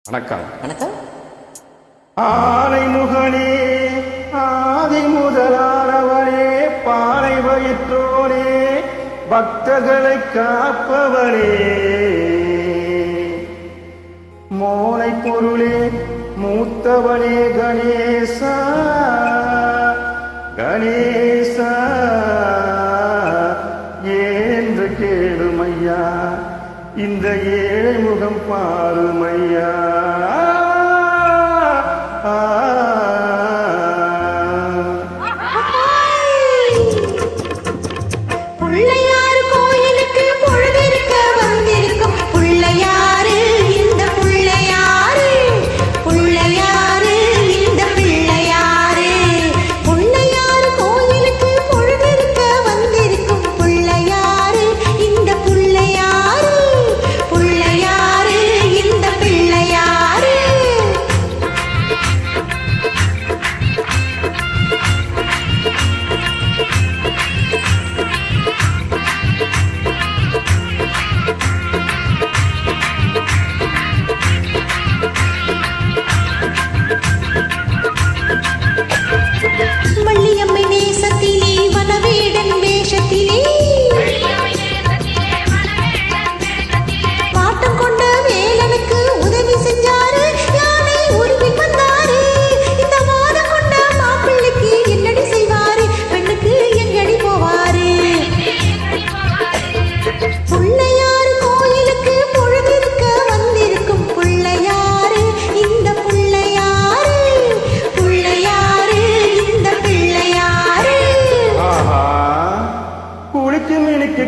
வணக்கம். வணக்கம். ஆனை முகனே, ஆதி முதலானவனே, பானை வயிற்றோனே, பக்தர்களை காப்பவனே, மோனை பொருளே, மூத்தவனே, கணேசா கணேசா என்று கேளுமையா, இந்த ஏழை முகம் பாருமையா.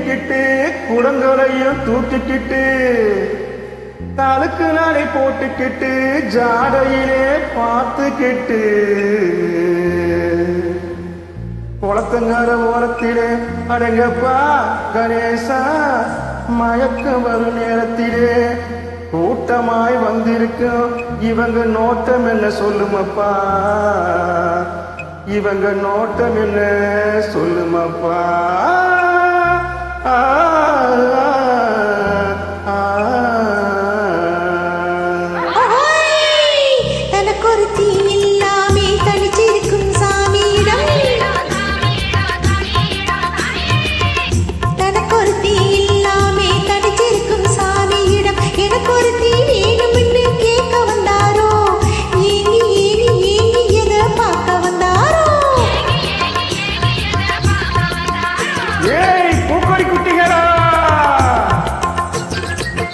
கிட்டு குடங்களையும் தூக்கிக்கிட்டு தாளுக்கு நாளை போட்டுக்கிட்டு ஜாடையிலே பார்த்துக்கிட்டு குளத்தங்கார ஓரத்திலே அடங்கப்பா கணேசா மயக்கம் வரும் நேரத்திலே கூட்டமாய் வந்திருக்கும் இவங்க நோட்டம் என்ன சொல்லுமப்பா, இவங்க நோட்டம் என்ன சொல்லுமப்பா.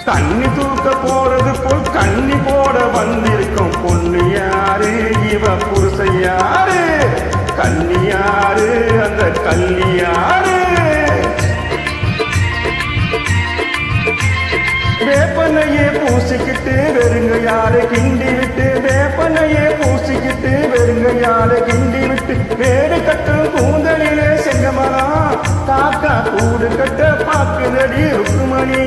தண்ணி தூக்க போறது போல் கண்ணி போட வந்திருக்கும் பொண்ணு யாரு, இவ புருஷன் யாரு, கண்ணி யாரு, அந்த கள்ளி யாரு. வேப்பனையே பூசிக்கிட்டு வெறுங்க யாரை கிண்டி விட்டு, வேப்பனையே பூசிக்கிட்டு வெறுங்க யாரை கிண்டி விட்டு, வேடு கட்டும் கூந்தலிலே செங்கமரம் காக்கா கூடு கட்ட பாக்குதடி ருக்குமணி.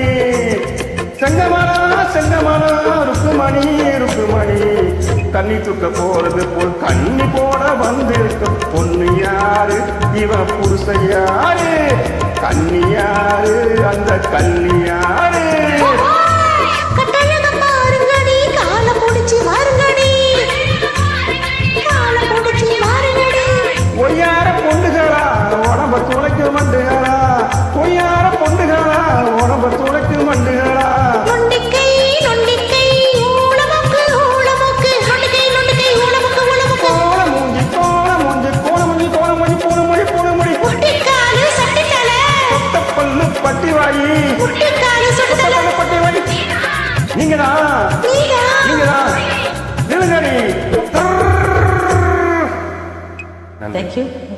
செங்கமரா செங்கமரா ருக்குமணி ருக்குமணி, கண்ணி தூக்க போறது போல் கண்ணி போட வந்திருக்கும் பொண்ணு யாரு, இவ புருஷன் யாரு, கண்ணி யாரு, அந்த கள்ளி யாரு. பொய்யார பொண்டுகளா உடம்ப துளைக்கு மண்டுகளா, பொய்யார பொண்டுகளா உடம்ப துளைக்கு மண்டுகளா. பட்டி வாயி பட்டி வாயி, நீங்கதான் நீங்கதான் நிலுங்கடி. Thank you.